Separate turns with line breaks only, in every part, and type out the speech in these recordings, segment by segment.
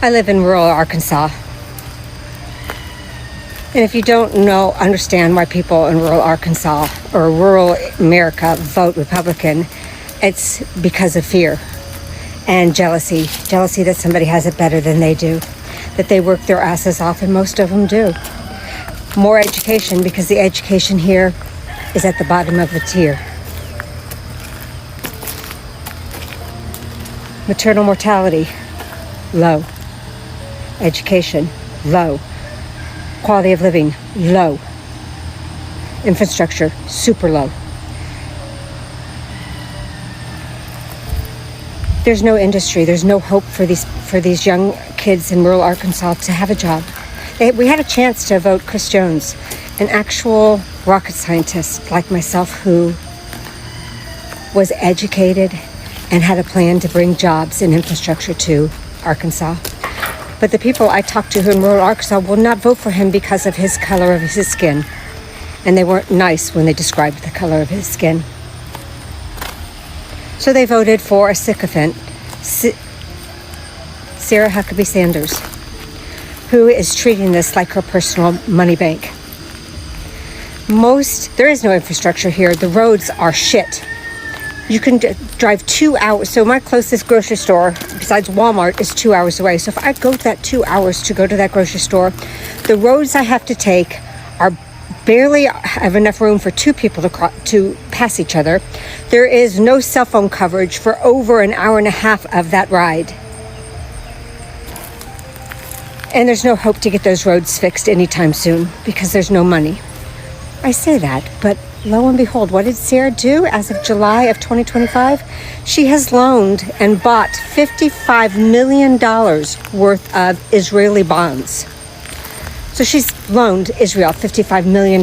I live in rural Arkansas. And if you don't understand why people in rural Arkansas or rural America vote Republican, it's because of fear and jealousy. Jealousy that somebody has it better than they do, that they work their asses off, and most of them do. More education, because the education here is at the bottom of the tier. Maternal mortality, low. Education, low. Quality of living, low. Infrastructure, super low. There's no industry, there's no hope for these young kids in rural Arkansas to have a job. We had a chance to vote Chris Jones, an actual rocket scientist like myself who was educated and had a plan to bring jobs and infrastructure to Arkansas. But the people I talked to in rural Arkansas will not vote for him because of his color of his skin. And they weren't nice when they described the color of his skin. So they voted for a sycophant, Sarah Huckabee Sanders, who is treating this like her personal money bank. There is no infrastructure here. The roads are shit. You can drive 2 hours. So my closest grocery store, besides Walmart, is 2 hours away. So if I go that 2 hours to go to that grocery store, the roads I have to take are barely have enough room for two people to pass each other. There is no cell phone coverage for over an hour and a half of that ride. And there's no hope to get those roads fixed anytime soon because there's no money. I say that, but lo and behold, what did Sarah do as of July of 2025? She has loaned and bought $55 million worth of Israeli bonds. So she's loaned Israel $55 million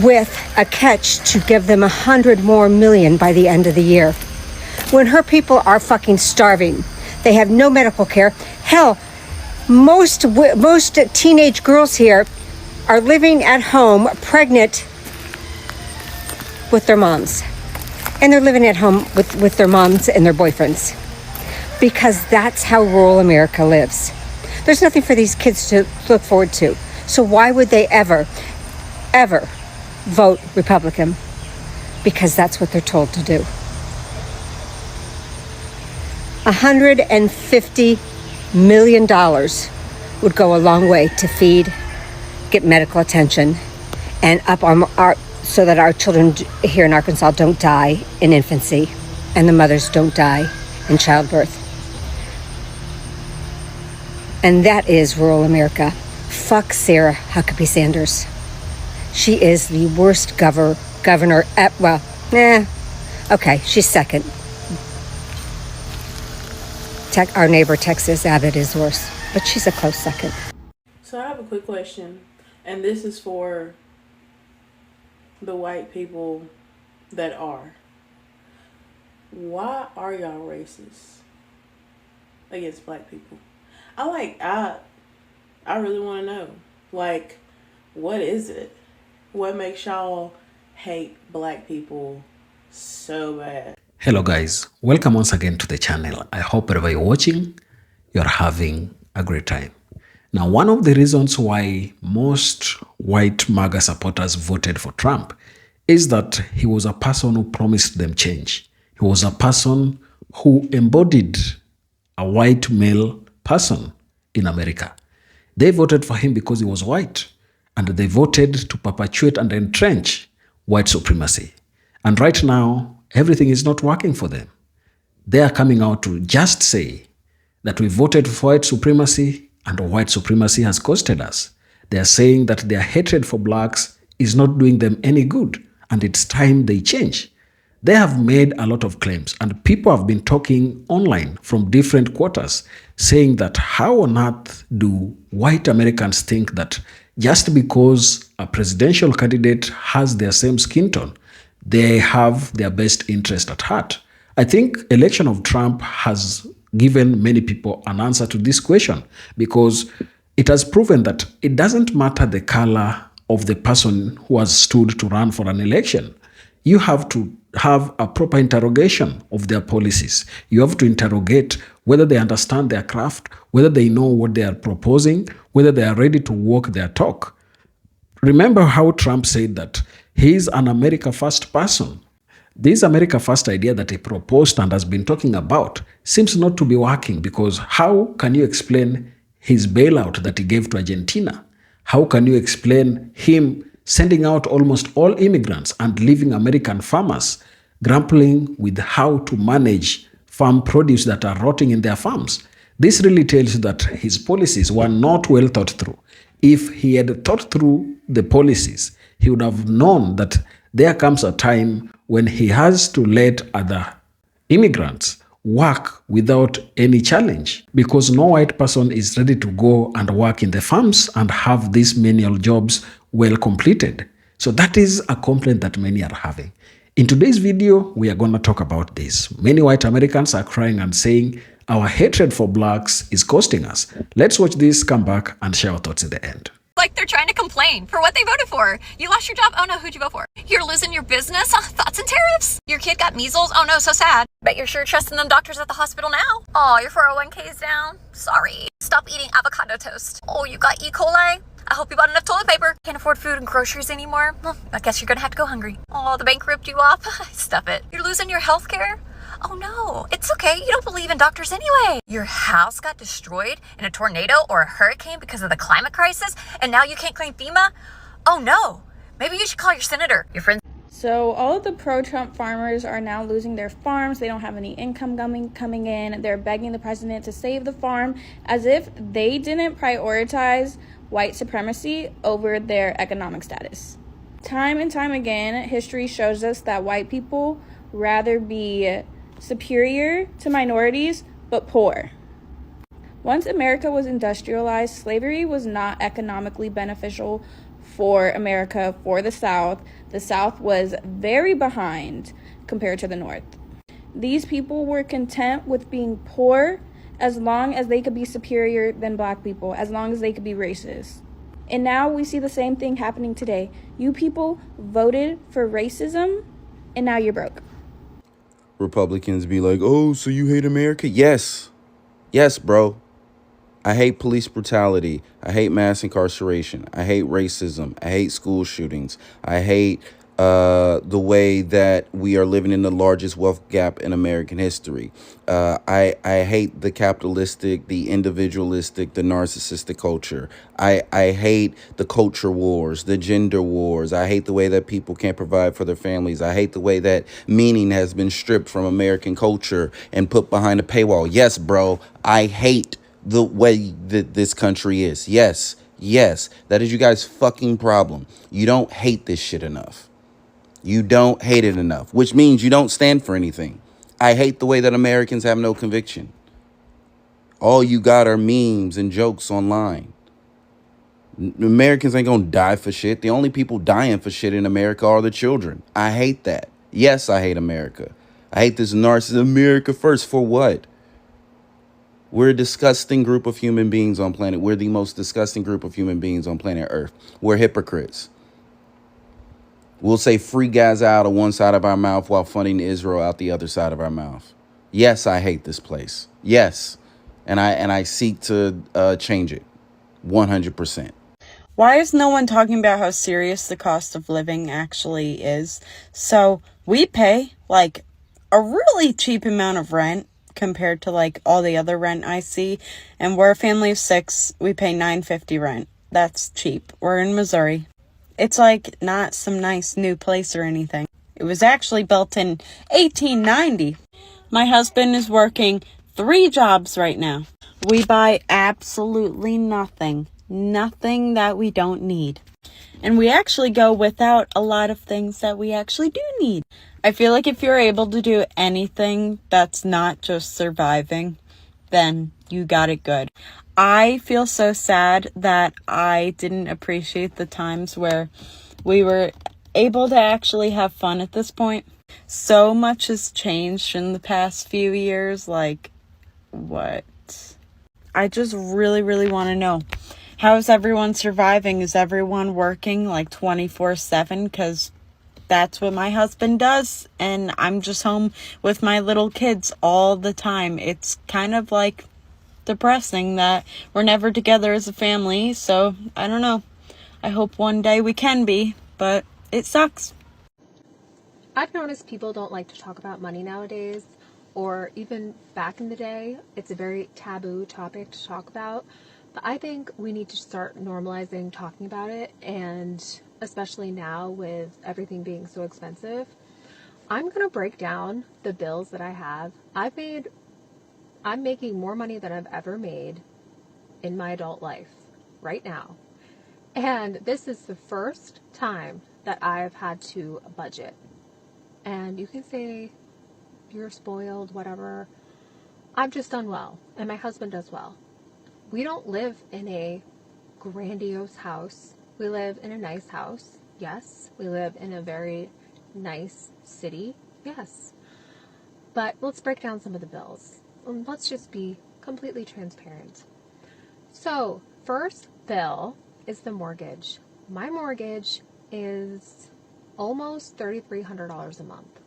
with a catch to give them $100 more million by the end of the year. When her people are fucking starving, they have no medical care. Hell, most teenage girls here are living at home pregnant with their moms. And they're living at home with their moms and their boyfriends. Because that's how rural America lives. There's nothing for these kids to look forward to. So why would they ever vote Republican? Because that's what they're told to do. $150 million would go a long way to feed, get medical attention, and up our so that our children here in Arkansas don't die in infancy and the mothers don't die in childbirth. And that is rural America. Fuck Sarah Huckabee Sanders. She is the worst governor okay, she's second. Our neighbor Texas Abbott is worse, but she's a close second.
So I have a quick question, and this is for the white people that are. Why are y'all racist against black people? I really want to know. Like, what is it? What makes y'all hate black people so bad?
Hello guys, welcome once again to the channel. I hope wherever you're watching, you're having a great time. Now, one of the reasons why most white MAGA supporters voted for Trump is that he was a person who promised them change. He was a person who embodied a white male person in America. They voted for him because he was white, and they voted to perpetuate and entrench white supremacy. And right now, everything is not working for them. They are coming out to just say that we voted for white supremacy and white supremacy has costed us. They are saying that their hatred for blacks is not doing them any good and it's time they change. They have made a lot of claims and people have been talking online from different quarters saying that how on earth do white Americans think that just because a presidential candidate has their same skin tone, they have their best interest at heart. I think election of Trump has given many people an answer to this question because it has proven that it doesn't matter the color of the person who has stood to run for an election. You have to have a proper interrogation of their policies. You have to interrogate whether they understand their craft, whether they know what they are proposing, whether they are ready to walk their talk. Remember how Trump said that he's an America First person. This America First idea that he proposed and has been talking about seems not to be working, because how can you explain his bailout that he gave to Argentina? How can you explain him sending out almost all immigrants and leaving American farmers grappling with how to manage farm produce that are rotting in their farms? This really tells you that his policies were not well thought through. If he had thought through the policies, he would have known that there comes a time when he has to let other immigrants work without any challenge, because no white person is ready to go and work in the farms and have these menial jobs well completed. So that is a complaint that many are having. In today's video, we are going to talk about this. Many white Americans are crying and saying our hatred for blacks is costing us. Let's watch this, come back, and share our thoughts in the end.
Like they're trying to complain for what they voted for. You lost your job? Oh no, who'd you vote for? You're losing your business? Thoughts and tariffs? Your kid got measles? Oh no, so sad. Bet you're sure trusting them doctors at the hospital now. Oh, your 401k is down? Sorry. Stop eating avocado toast. Oh, you got E. coli? I hope you bought enough toilet paper. Can't afford food and groceries anymore? Well, I guess you're gonna have to go hungry. Oh, the bank ripped you off? Stuff it. You're losing your health care? Oh no, it's okay. You don't believe in doctors anyway. Your house got destroyed in a tornado or a hurricane because of the climate crisis, and now you can't claim FEMA? Oh no, maybe you should call your senator. Your friends.
So all of the pro-Trump farmers are now losing their farms. They don't have any income coming in. They're begging the president to save the farm, as if they didn't prioritize white supremacy over their economic status. Time and time again, history shows us that white people rather be superior to minorities, but poor. Once America was industrialized, slavery was not economically beneficial for America, for the South. The South was very behind compared to the North. These people were content with being poor as long as they could be superior than black people, as long as they could be racist. And now we see the same thing happening today. You people voted for racism, and now you're broke.
Republicans be like, oh, so you hate America? Yes. Yes, bro. I hate police brutality. I hate mass incarceration. I hate racism. I hate school shootings. I hate the way that we are living in the largest wealth gap in American history. I hate the capitalistic, the individualistic, the narcissistic culture. I hate the culture wars, the gender wars. I hate the way that people can't provide for their families. I hate the way that meaning has been stripped from American culture and put behind a paywall. Yes, bro, I hate the way that this country is. Yes, that is you guys' fucking problem. You don't hate this shit enough. You don't hate it enough, which means you don't stand for anything. I hate the way that Americans have no conviction. All you got are memes and jokes online. Americans ain't gonna die for shit. The only people dying for shit in America are the children. I hate that. Yes, I hate America. I hate this narcissist America first. For what? We're a disgusting group of human beings on planet. We're the most disgusting group of human beings on planet Earth. We're hypocrites. We'll say free Gaza out of one side of our mouth while funding Israel out the other side of our mouth. Yes, I hate this place. Yes. And I seek to change it 100%.
Why is no one talking about how serious the cost of living actually is? So we pay like a really cheap amount of rent compared to like all the other rent I see. And we're a family of 6. We pay $9.50 rent. That's cheap. We're in Missouri. It's like not some nice new place or anything. It was actually built in 1890. My husband is working 3 jobs right now. We buy absolutely nothing that we don't need. And we actually go without a lot of things that we actually do need. I feel like if you're able to do anything that's not just surviving, then you got it good. I feel so sad that I didn't appreciate the times where we were able to actually have fun at this point. So much has changed in the past few years. Like, what? I just really, really want to know. How is everyone surviving? Is everyone working like 24/7? Because that's what my husband does, and I'm just home with my little kids all the time. It's kind of like depressing that we're never together as a family, so I don't know. I hope one day we can be, but it sucks.
I've noticed people don't like to talk about money nowadays, or even back in the day, it's a very taboo topic to talk about. But I think we need to start normalizing talking about it, and especially now with everything being so expensive. I'm going to break down the bills that I have. I'm making more money than I've ever made in my adult life right now. And this is the first time that I've had to budget. And you can say you're spoiled, whatever. I've just done well, and my husband does well. We don't live in a grandiose house. We live in a nice house, yes. We live in a very nice city, yes. But let's break down some of the bills. Let's just be completely transparent. So, first bill is the mortgage. My mortgage is almost $3,300 a month.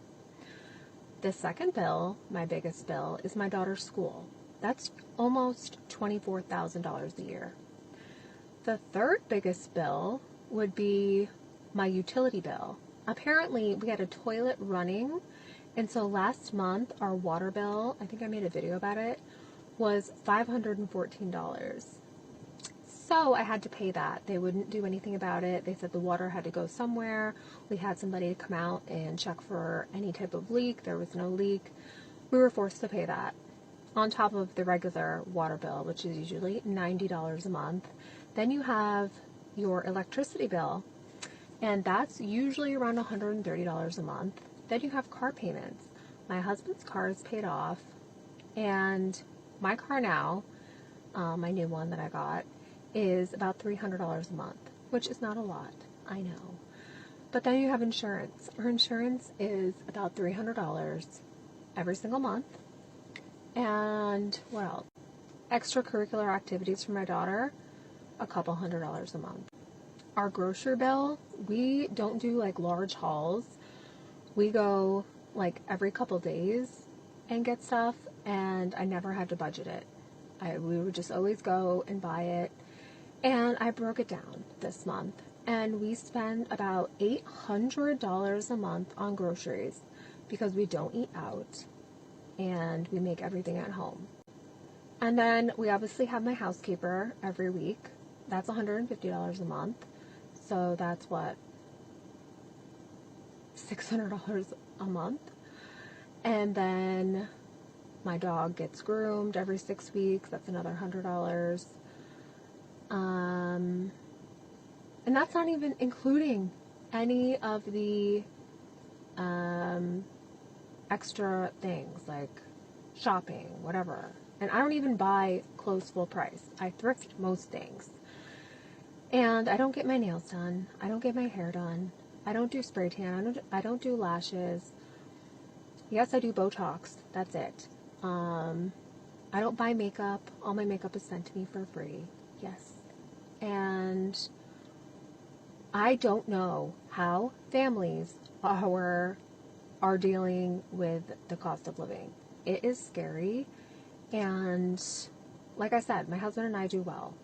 The second bill, my biggest bill, is my daughter's school. That's almost $24,000 a year. The third biggest bill would be my utility bill. Apparently, we had a toilet running, and so last month, our water bill, I think I made a video about it, was $514. So I had to pay that. They wouldn't do anything about it. They said the water had to go somewhere. We had somebody come out and check for any type of leak. There was no leak. We were forced to pay that on top of the regular water bill, which is usually $90 a month. Then you have your electricity bill, and that's usually around $130 a month. Then you have car payments. My husband's car is paid off, and my car now, my new one that I got, is about $300 a month, which is not a lot, I know. But then you have insurance. Our insurance is about $300 every single month. And what else? Extracurricular activities for my daughter, a couple $100s a month. Our grocery bill, we don't do like large hauls. We go like every couple days and get stuff, and I never had to budget it. We would just always go and buy it. And I broke it down this month, and we spend about $800 a month on groceries because we don't eat out and we make everything at home. And then we obviously have my housekeeper every week. That's $150 a month. So that's what, $600 a month. And then my dog gets groomed every 6 weeks. That's another $100. And that's not even including any of the extra things like shopping, whatever. And I don't even buy clothes full price. I thrift most things. And I don't get my nails done. I don't get my hair done. I don't do spray tan. I don't do lashes. Yes, I do Botox. That's it. I don't buy makeup. All my makeup is sent to me for free. Yes. And I don't know how families are dealing with the cost of living. It is scary. And like I said, my husband and I do well.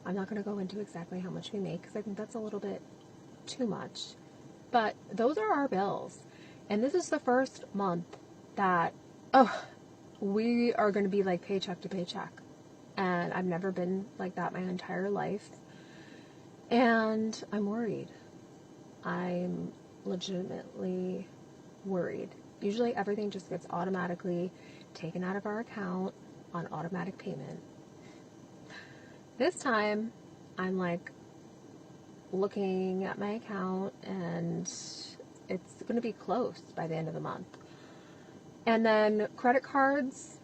I'm not going to go into exactly how much we make because I think that's a little bit too much. But those are our bills. And this is the first month that, we are going to be like paycheck to paycheck. And I've never been like that my entire life. And I'm worried. I'm legitimately worried. Usually everything just gets automatically taken out of our account on automatic payment. This time, I'm like looking at my account and it's going to be close by the end of the month. And then credit cards,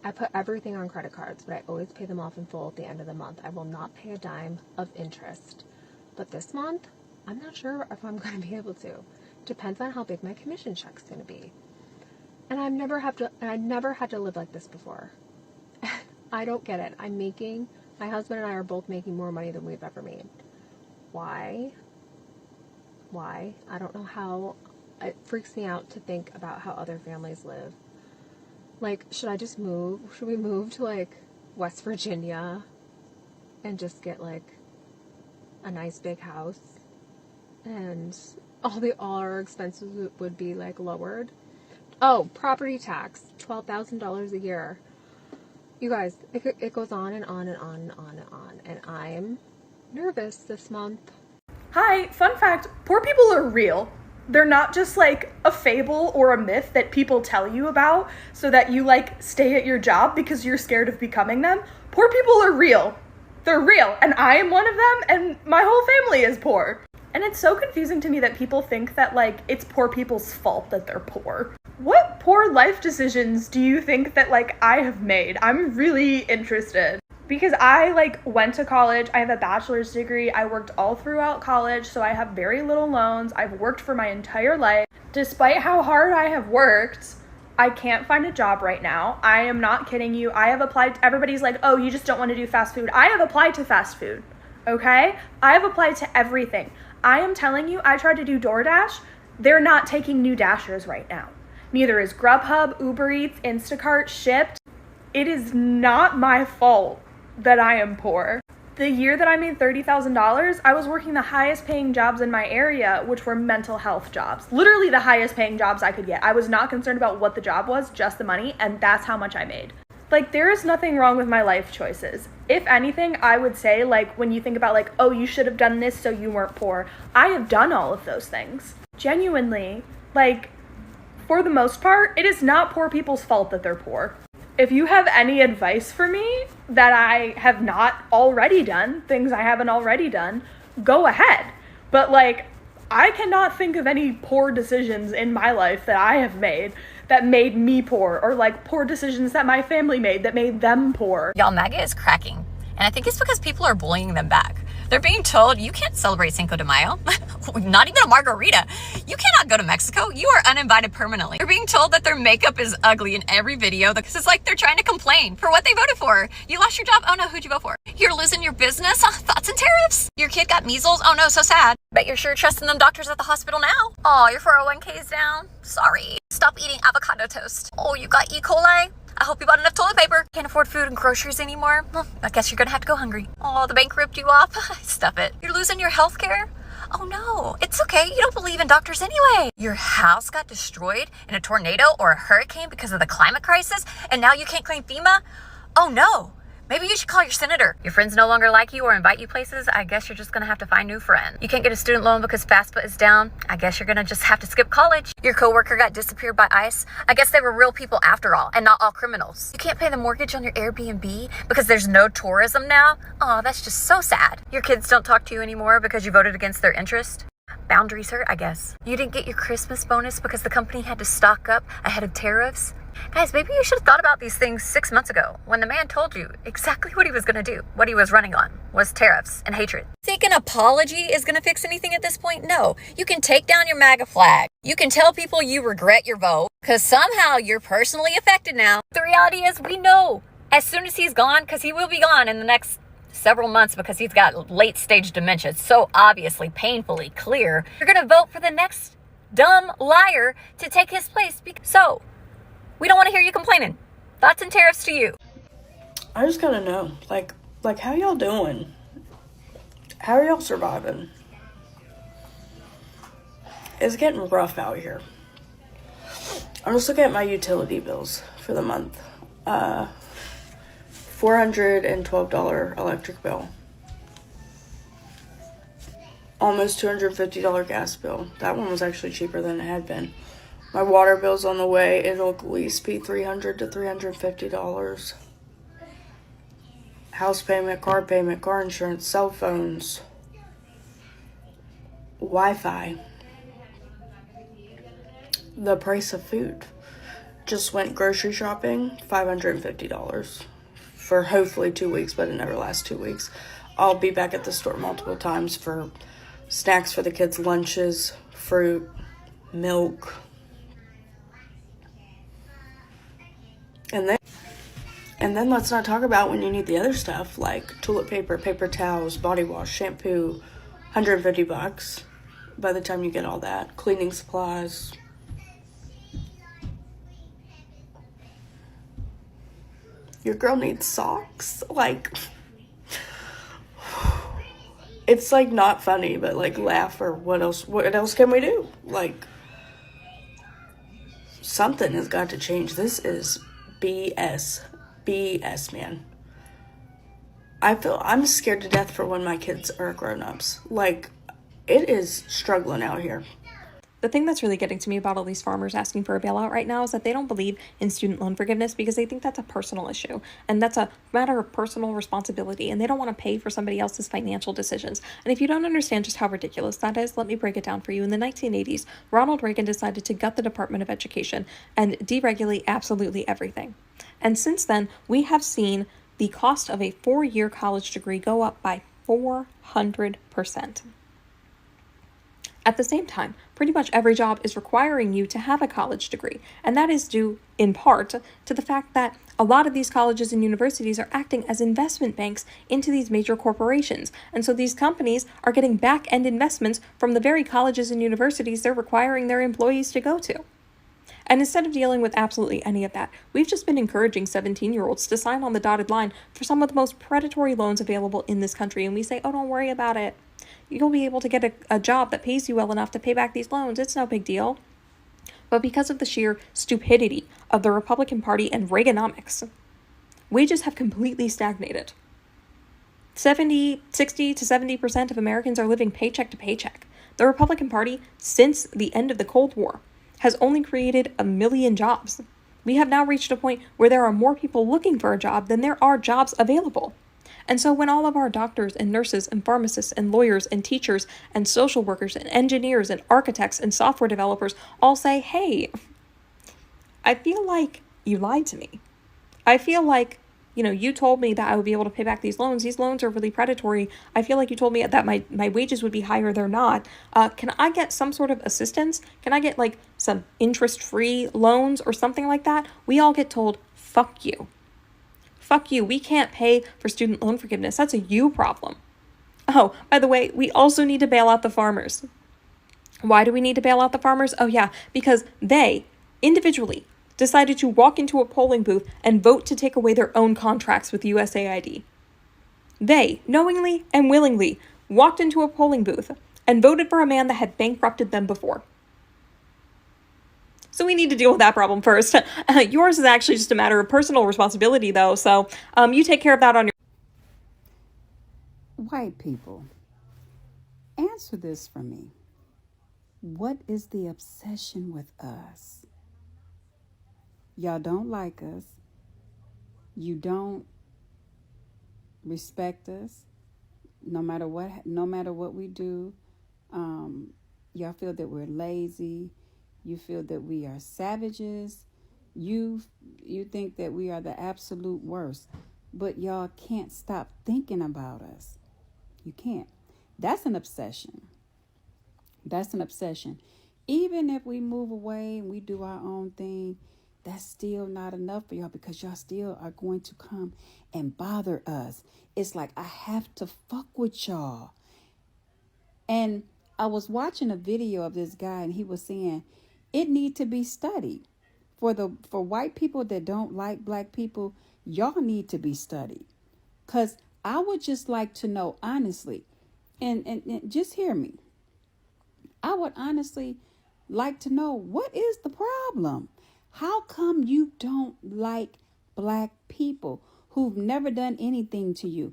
I put everything on credit cards, but I always pay them off in full at the end of the month. I will not pay a dime of interest. But this month, I'm not sure if I'm going to be able to. Depends on how big my commission check's going to be. And I never had to live like this before. I don't get it. My husband and I are both making more money than we've ever made. Why? I don't know how it freaks me out to think about how other families live. Like, should I just move? Should we move to, like, West Virginia and just get, like, a nice big house? And all our expenses would be, like, lowered. Oh, property tax, $12,000 a year. You guys, it goes on and on and on and on and on. And I'm nervous this month.
Hi, fun fact, poor people are real. They're not just like a fable or a myth that people tell you about so that you like stay at your job because you're scared of becoming them. Poor people are real. They're real, and I am one of them, and my whole family is poor. And it's so confusing to me that people think that like it's poor people's fault that they're poor. What poor life decisions do you think that like I have made? I'm really interested. Because I like went to college, I have a bachelor's degree, I worked all throughout college, so I have very little loans. I've worked for my entire life. Despite how hard I have worked, I can't find a job right now. I am not kidding you. I have applied, everybody's like, oh, you just don't want to do fast food. I have applied to fast food, okay? I have applied to everything. I am telling you, I tried to do DoorDash. They're not taking new Dashers right now. Neither is Grubhub, Uber Eats, Instacart, Shipped. It is not my fault that I am poor. The year that I made $30,000, I was working the highest paying jobs in my area, which were mental health jobs. Literally the highest paying jobs I could get. I was not concerned about what the job was, just the money, and that's how much I made. Like, there is nothing wrong with my life choices. If anything, I would say, like, when you think about, like, oh, you should have done this so you weren't poor, I have done all of those things. Genuinely, like, for the most part, it is not poor people's fault that they're poor. If you have any advice for me that I have not already done, things I haven't already done, go ahead. But like, I cannot think of any poor decisions in my life that I have made that made me poor, or like poor decisions that my family made that made them poor.
Y'all, MAGA is cracking. And I think it's because people are bullying them back. They're being told, you can't celebrate Cinco de Mayo. Not even a margarita. You cannot go to Mexico. You are uninvited permanently. They're being told that their makeup is ugly in every video because it's like they're trying to complain for what they voted for. You lost your job. Oh no, who'd you vote for? You're losing your business. Thoughts and tariffs. Your kid got measles. Oh no, so sad. Bet you're sure trusting them doctors at the hospital now. Oh, your 401k's down. Sorry. Stop eating avocado toast. Oh, you got E. coli. I hope you bought enough toilet paper. Can't afford food and groceries anymore. Well, I guess you're gonna have to go hungry. Oh, the bank ripped you off. Stuff it. You're losing your health care? Oh no, it's okay. You don't believe in doctors anyway. Your house got destroyed in a tornado or a hurricane because of the climate crisis, and now you can't claim FEMA? Oh no. Maybe you should call your senator. Your friends no longer like you or invite you places. I guess you're just gonna have to find new friends. You can't get a student loan because FAFSA is down. I guess you're gonna just have to skip college. Your coworker got disappeared by ICE. I guess they were real people after all and not all criminals. You can't pay the mortgage on your Airbnb because there's no tourism now. Oh, that's just so sad. Your kids don't talk to you anymore because you voted against their interest. Boundaries hurt, I guess. You didn't get your Christmas bonus because the company had to stock up ahead of tariffs. Guys, maybe you should have thought about these things 6 months ago when the man told you exactly what he was going to do. What he was running on was tariffs and hatred. Think an apology is going to fix anything at this point? No. You can take down your MAGA flag. You can tell people you regret your vote because somehow you're personally affected now. The reality is we know as soon as he's gone, because he will be gone in the next several months because he's got late stage dementia. It's so obviously painfully clear. You're going to vote for the next dumb liar to take his place. So we don't want to hear you complaining. Thoughts and tariffs to you.
I just gotta know, like how y'all doing? How are y'all surviving? It's getting rough out here. I'm just looking at my utility bills for the month. $412 electric bill. Almost $250 gas bill. That one was actually cheaper than it had been. My water bill's on the way. It'll at least be $300 to $350. House payment, car insurance, cell phones, Wi-Fi. The price of food. Just went grocery shopping, $550 for hopefully 2 weeks, but it never lasts 2 weeks. I'll be back at the store multiple times for snacks for the kids, lunches, fruit, milk. And then let's not talk about when you need the other stuff like toilet paper, paper towels, body wash, shampoo, $150. by the time you get all that. Cleaning supplies. Your girl needs socks. Like, it's like not funny, but like laugh, or what else can we do? Like, something has got to change. This is BS. BS, man. I'm scared to death for when my kids are grown-ups. Like, it is struggling out here.
The thing that's really getting to me about all these farmers asking for a bailout right now is that they don't believe in student loan forgiveness because they think that's a personal issue and that's a matter of personal responsibility, and they don't want to pay for somebody else's financial decisions. And if you don't understand just how ridiculous that is, let me break it down for you. In the 1980s, Ronald Reagan decided to gut the Department of Education and deregulate absolutely everything. And since then, we have seen the cost of a 4-year college degree go up by 400%. At the same time, pretty much every job is requiring you to have a college degree, and that is due, in part, to the fact that a lot of these colleges and universities are acting as investment banks into these major corporations, and so these companies are getting back-end investments from the very colleges and universities they're requiring their employees to go to. And instead of dealing with absolutely any of that, we've just been encouraging 17-year-olds to sign on the dotted line for some of the most predatory loans available in this country, and we say, oh, don't worry about it. You'll be able to get a job that pays you well enough to pay back these loans. It's no big deal. But because of the sheer stupidity of the Republican Party and Reaganomics, wages have completely stagnated. 60 to 70% of Americans are living paycheck to paycheck. The Republican Party, since the end of the Cold War, has only created 1 million jobs. We have now reached a point where there are more people looking for a job than there are jobs available. And so when all of our doctors and nurses and pharmacists and lawyers and teachers and social workers and engineers and architects and software developers all say, hey, I feel like you lied to me. I feel like, you told me that I would be able to pay back these loans. These loans are really predatory. I feel like you told me that my wages would be higher. They're not. Can I get some sort of assistance? Can I get like some interest-free loans or something like that? We all get told, fuck you. Fuck you, we can't pay for student loan forgiveness. That's a you problem. Oh, by the way, we also need to bail out the farmers. Why do we need to bail out the farmers? Oh yeah, because they, individually, decided to walk into a polling booth and vote to take away their own contracts with USAID. They, knowingly and willingly, walked into a polling booth and voted for a man that had bankrupted them before. So we need to deal with that problem first. Yours is actually just a matter of personal responsibility, though, so you take care of that on your...
White people, answer this for me. What is the obsession with us? Y'all don't like us. You don't respect us. No matter what we do, y'all feel that we're lazy. You feel that we are savages. You think that we are the absolute worst. But y'all can't stop thinking about us. You can't. That's an obsession. That's an obsession. Even if we move away and we do our own thing, that's still not enough for y'all, because y'all still are going to come and bother us. It's like, I have to fuck with y'all. And I was watching a video of this guy, and he was saying, it need to be studied. For white people that don't like black people, y'all need to be studied. Because I would just like to know, honestly, and just hear me. I would honestly like to know, what is the problem? How come you don't like black people who've never done anything to you?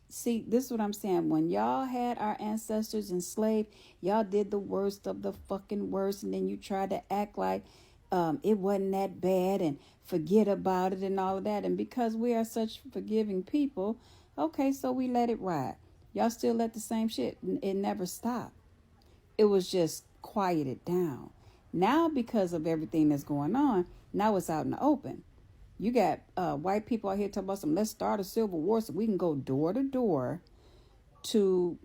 See, this is what I'm saying. When y'all had our ancestors enslaved, y'all did the worst of the fucking worst. And then you tried to act like it wasn't that bad and forget about it and all of that. And because we are such forgiving people, okay, so we let it ride. Y'all still let the same shit. It never stopped. It was just quieted down. Now, because of everything that's going on, now it's out in the open. You got white people out here talking about let's start a civil war so we can go door to door to,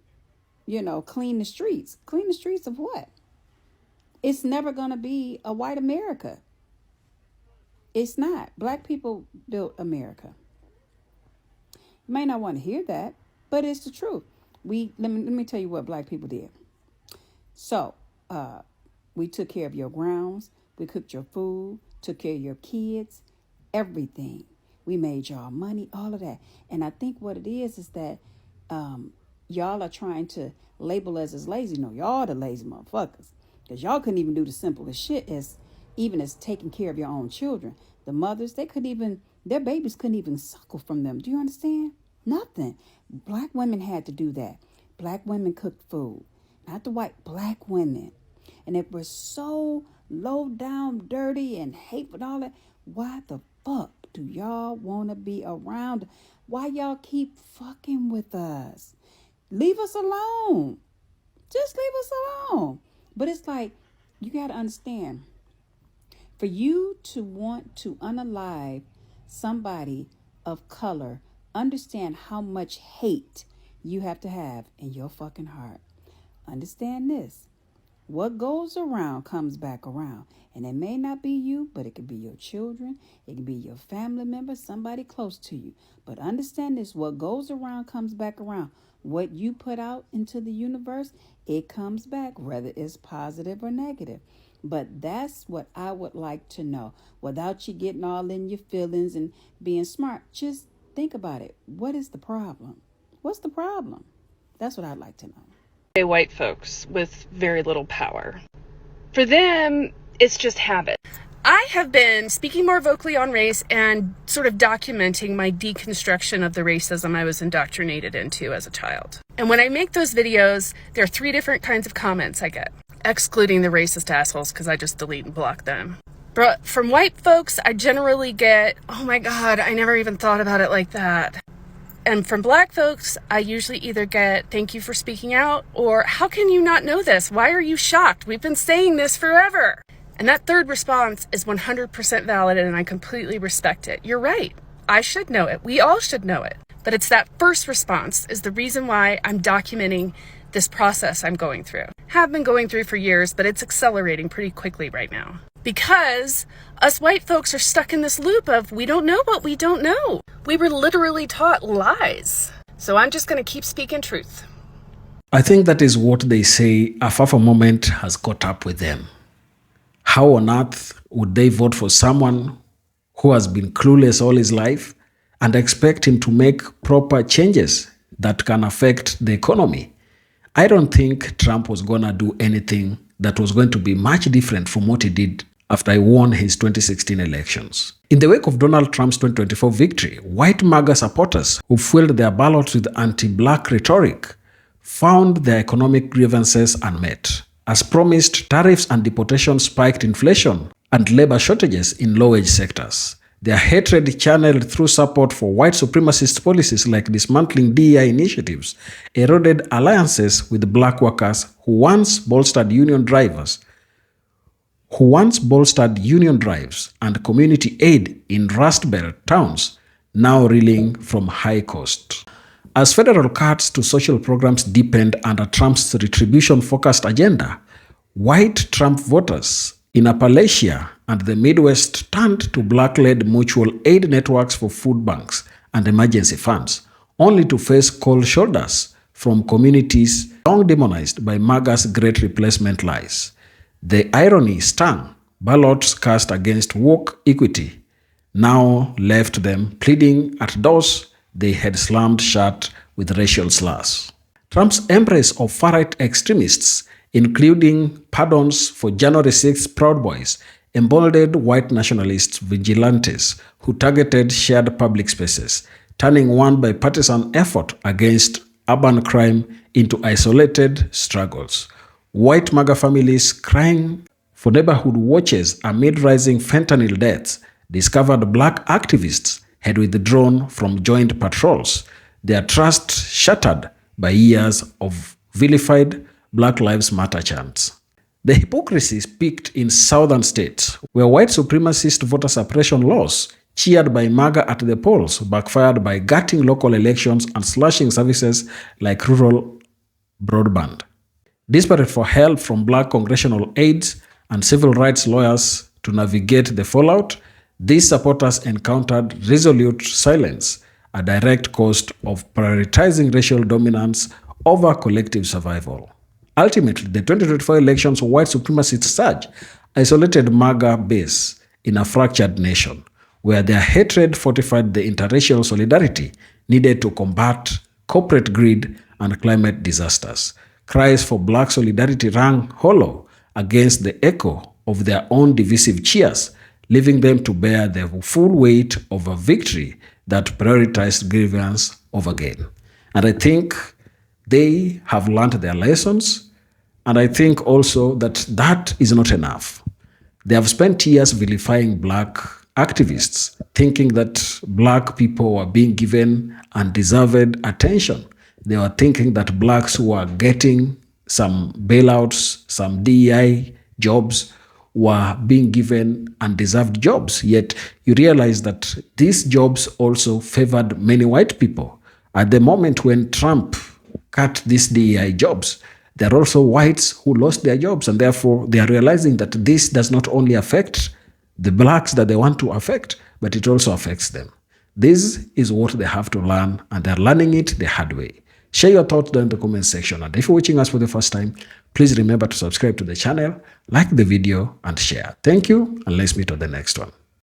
clean the streets. Clean the streets of what? It's never going to be a white America. It's not. Black people built America. You may not want to hear that, but it's the truth. Let me tell you what black people did. So, we took care of your grounds. We cooked your food, took care of your kids, everything. We made y'all money, all of that. And I think what it is that y'all are trying to label us as lazy. No, y'all the lazy motherfuckers. Because y'all couldn't even do the simplest shit as taking care of your own children. The mothers, their babies couldn't even suckle from them. Do you understand? Nothing. Black women had to do that. Black women cooked food. Not the white, black women. And if we're so low down, dirty, and hateful and all that, why the fuck do y'all want to be around? Why y'all keep fucking with us? Leave us alone. Just leave us alone. But it's like, you got to understand, for you to want to unalive somebody of color, understand how much hate you have to have in your fucking heart. Understand this. What goes around comes back around. And it may not be you, but it could be your children. It could be your family member, somebody close to you. But understand this. What goes around comes back around. What you put out into the universe, it comes back, whether it's positive or negative. But that's what I would like to know. Without you getting all in your feelings and being smart, just think about it. What is the problem? What's the problem? That's what I'd like to know.
White folks with very little power. For them, it's just habit. I have been speaking more vocally on race and sort of documenting my deconstruction of the racism I was indoctrinated into as a child. And when I make those videos, there are 3 different kinds of comments I get, excluding the racist assholes because I just delete and block them. But from white folks, I generally get, oh my God, I never even thought about it like that. And from black folks, I usually either get, thank you for speaking out, or how can you not know this? Why are you shocked? We've been saying this forever. And that third response is 100% valid, and I completely respect it. You're right. I should know it. We all should know it. But it's that first response is the reason why I'm documenting this process I'm going through. Have been going through for years, but it's accelerating pretty quickly right now. Because us white folks are stuck in this loop of we don't know what we don't know. We were literally taught lies. So I'm just going to keep speaking truth.
I think that is what they say a Fafa moment has caught up with them. How on earth would they vote for someone who has been clueless all his life and expect him to make proper changes that can affect the economy? I don't think Trump was going to do anything that was going to be much different from what he did after he won his 2016 elections. In the wake of Donald Trump's 2024 victory, white MAGA supporters who fueled their ballots with anti-black rhetoric found their economic grievances unmet. As promised, tariffs and deportation spiked inflation and labor shortages in low-wage sectors. Their hatred channeled through support for white supremacist policies like dismantling DEI initiatives eroded alliances with black workers who once bolstered union drives and community aid in Rust Belt towns, now reeling from high cost. As federal cuts to social programs deepened under Trump's retribution-focused agenda, white Trump voters in Appalachia and the Midwest turned to black-led mutual aid networks for food banks and emergency funds, only to face cold shoulders from communities long demonized by MAGA's Great Replacement lies. The irony stung. Ballots cast against woke equity now left them pleading at doors they had slammed shut with racial slurs. Trump's embrace of far-right extremists, including pardons for January 6 Proud Boys, emboldened white nationalist vigilantes who targeted shared public spaces, turning one bipartisan effort against urban crime into isolated struggles. White MAGA families crying for neighborhood watches amid rising fentanyl deaths discovered black activists had withdrawn from joint patrols, their trust shattered by years of vilified Black Lives Matter chants. The hypocrisy peaked in southern states, where white supremacist voter suppression laws, cheered by MAGA at the polls, backfired by gutting local elections and slashing services like rural broadband. Desperate for help from black congressional aides and civil rights lawyers to navigate the fallout, these supporters encountered resolute silence, a direct cost of prioritizing racial dominance over collective survival. Ultimately, the 2024 elections, white supremacist surge isolated MAGA base in a fractured nation, where their hatred fortified the interracial solidarity needed to combat corporate greed and climate disasters. Cries for black solidarity rang hollow against the echo of their own divisive cheers, leaving them to bear the full weight of a victory that prioritized grievance over gain. And I think they have learned their lessons, and I think also that that is not enough. They have spent years vilifying black activists, thinking that black people were being given undeserved attention. They were thinking that blacks who were getting some bailouts, some DEI jobs, were being given undeserved jobs. Yet you realize that these jobs also favored many white people. At the moment when Trump cut these DEI jobs, there are also whites who lost their jobs, and therefore they are realizing that this does not only affect the blacks that they want to affect, but it also affects them. This is what they have to learn, and they're learning it the hard way. Share your thoughts down in the comment section, and if you're watching us for the first time, please remember to subscribe to the channel, like the video, and share. Thank you, and let's meet on the next one.